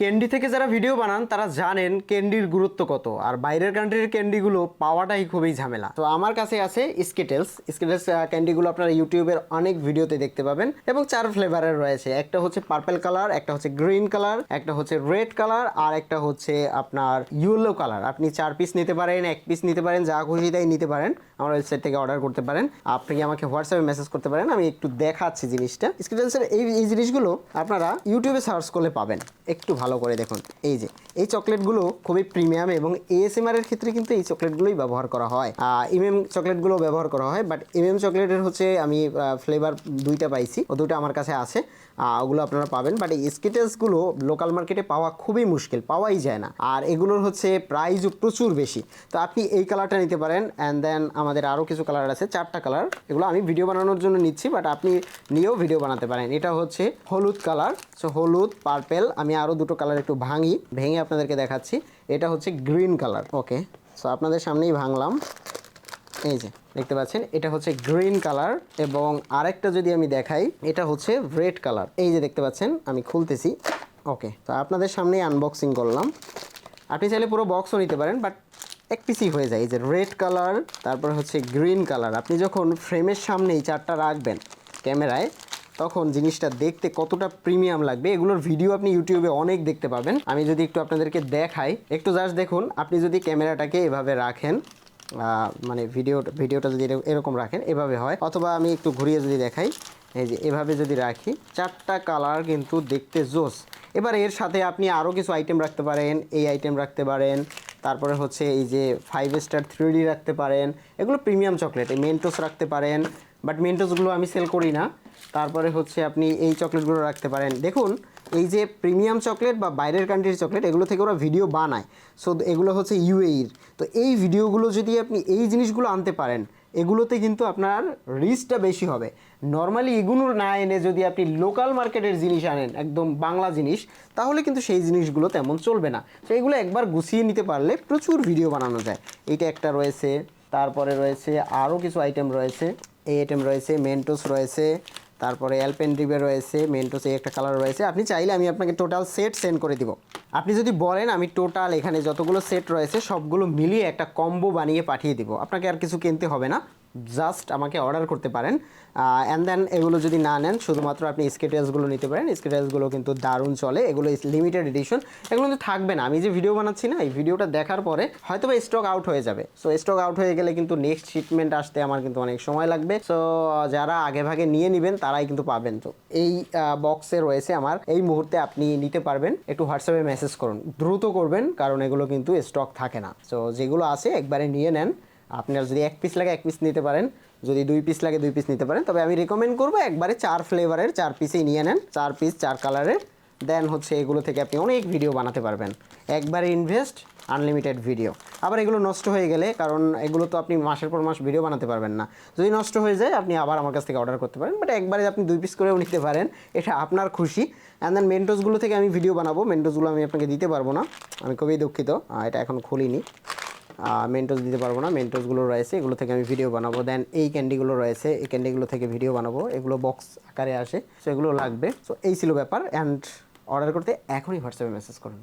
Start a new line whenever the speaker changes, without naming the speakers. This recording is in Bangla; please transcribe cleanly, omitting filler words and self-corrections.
ক্যান্ডি থেকে যারা ভিডিও বানান তারা জানেন ক্যান্ডির গুরুত্ব কত, আর বাইরের কান্ট্রির ক্যান্ডিগুলো পাওয়াটাই খুবই ঝামেলা। তো আমার কাছে আছে স্কিটেলস ক্যান্ডিগুলো আপনারা ইউটিউবের অনেক ভিডিওতে দেখতে পাবেন এবং 4 ফ্লেভারের রয়েছে। একটা হচ্ছে পার্পল কালার, একটা হচ্ছে গ্রিন কালার, একটা হচ্ছে রেড কালার, আর একটা হচ্ছে আপনার ইয়েলো কালার। আপনি 4 পিস নিতে পারেন, 1 পিস নিতে পারেন, যা খুশি তাই নিতে পারেন। আমার ওয়েবসাইট থেকে অর্ডার করতে পারেন। আপনি আমাকে হোয়াটসঅ্যাপে মেসেজ করতে পারেন, আমি একটু দেখাচ্ছি জিনিসটা। স্কিটেলসের এই জিনিসগুলো আপনারা ইউটিউবে সার্চ করলে পাবেন। একটু ভালো করে দেখুন, এই চকলেটগুলো খুবই প্রিমিয়াম এবং এএসএমআর এর ক্ষেত্রে কিন্তু এই চকলেটগুলোই ব্যবহার করা হয়। চকলেটগুলো ব্যবহার করা হয়, বাট চকলেটের হচ্ছে আমি ফ্লেভার 2টা পাইছি, ও 2টা আমার কাছে আছে, ওগুলো আপনারা পাবেন। বাট এই স্কিটেলসগুলো লোকাল মার্কেটে পাওয়া খুবই মুশকিল, পাওয়াই যায় না, আর এগুলোর হচ্ছে প্রাইসও প্রচুর বেশি। তো আপনি এই কালারটা নিতে পারেন, অ্যান্ড দেন আমাদের আরও কিছু কালার আছে, 4টা কালার। এগুলো আমি ভিডিও বানানোর জন্য নিচ্ছি, বাট আপনি নিয়েও ভিডিও বানাতে পারেন। এটা হচ্ছে হলুদ কালার, সো হলুদ, পার্পেল। আমি আরও 2টো কালার একটু ভেঙে আপনাদেরকে দেখাচ্ছি। এটা হচ্ছে গ্রিন কালার। ওকে, সো আপনাদের সামনেই ভাঙলাম, এই যে দেখতে পাচ্ছেন, এটা হচ্ছে গ্রিন কালার। এবং আরেকটা যদি আমি দেখাই, এটা হচ্ছে রেড কালার। এই যে দেখতে পাচ্ছেন, আমি খুলতেছি। ওকে, তো আপনাদের সামনেই আনবক্সিং করলাম। আপনি চাইলে পুরো বক্সও নিতে পারেন, বাট 1 পিসই হয়ে যায়। এই যে রেড কালার, তারপর হচ্ছে গ্রিন কালার। আপনি যখন ফ্রেমের সামনেই 4টা রাখবেন ক্যামেরায়, তখন জিনিসটা দেখতে কতটা প্রিমিয়াম লাগবে, এগুলোর ভিডিও আপনি ইউটিউবে অনেক দেখতে পাবেন। আমি যদি একটু আপনাদেরকে দেখাই, একটু জাস্ট দেখুন। আপনি যদি ক্যামেরাটাকে এভাবে রাখেন, মানে ভিডিওটা যদি এরকম রাখেন, এভাবে হয়। অথবা আমি একটু ঘুরিয়ে যদি দেখাই, এই যে এভাবে যদি রাখি, 4টা কালার কিন্তু দেখতে জোস। এবার এর সাথে আপনি আরও কিছু আইটেম রাখতে পারেন, এই আইটেম রাখতে পারেন, তারপরে হচ্ছে এই যে 5 স্টার 3D রাখতে পারেন। এগুলো প্রিমিয়াম চকলেট। এই মেন্টোস রাখতে পারেন, বাট মেন্টোসগুলো আমি সেল করি না। তারপরে হচ্ছে আপনি এই চকলেটগুলো রাখতে পারেন। দেখুন, এই যে প্রিমিয়াম চকলেট বা বাইরের কান্ট্রির চকলেট, এগুলো থেকে ওরা ভিডিও বানায়। সো এগুলো হচ্ছে ইউএইর। তো এই ভিডিওগুলো যদি আপনি এই জিনিসগুলো আনতে পারেন, এগুলোতে কিন্তু আপনার রিস্কটা বেশি হবে। নর্মালি এগুলো না এনে যদি আপনি লোকাল মার্কেটের জিনিস আনেন, একদম বাংলা জিনিস, তাহলে কিন্তু সেই জিনিসগুলো তেমন চলবে না। তো এগুলো একবার গুছিয়ে নিতে পারলে প্রচুর ভিডিও বানানো যায়। এইটা একটা রয়েছে, তারপরে রয়েছে আরও কিছু আইটেম রয়েছে। এই আইটেম রয়েছে, মেন্টোস রয়েছে, তারপরে অ্যালপেনলিবে রয়েছে, মেন্টোস এই একটা কালার রয়েছে। আপনি চাইলে আমি আপনাকে টোটাল সেট সেন্ড করে দিব। আপনি যদি বলেন, আমি টোটাল এখানে যতগুলো সেট রয়েছে সবগুলো মিলিয়ে একটা কম্বো বানিয়ে পাঠিয়ে দিব। আপনাকে আর কিছু কিনতে হবে না, জাস্ট আমাকে অর্ডার করতে পারেন। অ্যান্ড দেন এগুলো যদি না নেন, শুধুমাত্র আপনি স্কিটেলসগুলো নিতে পারেন। স্কিটেলসগুলো কিন্তু দারুণ চলে, এগুলো লিমিটেড এডিশন। এগুলো কিন্তু থাকবে না। আমি যে ভিডিও বানাচ্ছি না, এই ভিডিওটা দেখার পরে হয়তো বা স্টক আউট হয়ে যাবে। সো স্টক আউট হয়ে গেলে কিন্তু নেক্সট শিপমেন্ট আসতে আমার কিন্তু অনেক সময় লাগবে। সো যারা আগে ভাগে নিয়ে নেবেন তারাই কিন্তু পাবেন। তো এই বক্সে রয়েছে আমার, এই মুহূর্তে আপনি নিতে পারবেন। একটু হোয়াটসঅ্যাপে মেসেজ করুন, দ্রুত করবেন, কারণ এগুলো কিন্তু স্টক থাকে না। সো যেগুলো আছে একবারে নিয়ে নেন। আপনার যদি 1 পিস লাগে 1 পিস নিতে পারেন, যদি 2 পিস লাগে 2 পিস নিতে পারেন। তবে আমি রেকমেন্ড করবো একবারে 4 ফ্লেভারের 4 পিসেই নিয়ে নেন, 4 পিস 4 কালারের। দেন হচ্ছে এগুলো থেকে আপনি অনেক ভিডিও বানাতে পারবেন। একবারে ইনভেস্ট, আনলিমিটেড ভিডিও। আবার এগুলো নষ্ট হয়ে গেলে, কারণ এগুলো তো আপনি মাসের পর মাস ভিডিও বানাতে পারবেন না, যদি নষ্ট হয়ে যায় আপনি আবার আমার কাছ থেকে অর্ডার করতে পারেন। বাট একবারে আপনি 2 পিস করেও নিতে পারেন, এটা আপনার খুশি। অ্যান্ড দেন মেন্টোসগুলো থেকে আমি ভিডিও বানাবো। মেন্টোসগুলো আমি আপনাকে দিতে পারবো না, আমি খুবই দুঃখিত, এটা এখন খুলিনি। মেন্টোস দিতে পারবো না। মেন্টোসগুলো রয়েছে, এগুলো থেকে আমি ভিডিও বানাবো। দেন এই ক্যান্ডিগুলো রয়েছে, এই ক্যান্ডিগুলো থেকে ভিডিও বানাবো। এগুলো বক্স আকারে আসে, সো এগুলো লাগবে। সো এই ছিল ব্যাপার। অ্যান্ড অর্ডার করতে এখনই হোয়াটসঅ্যাপে মেসেজ করুন।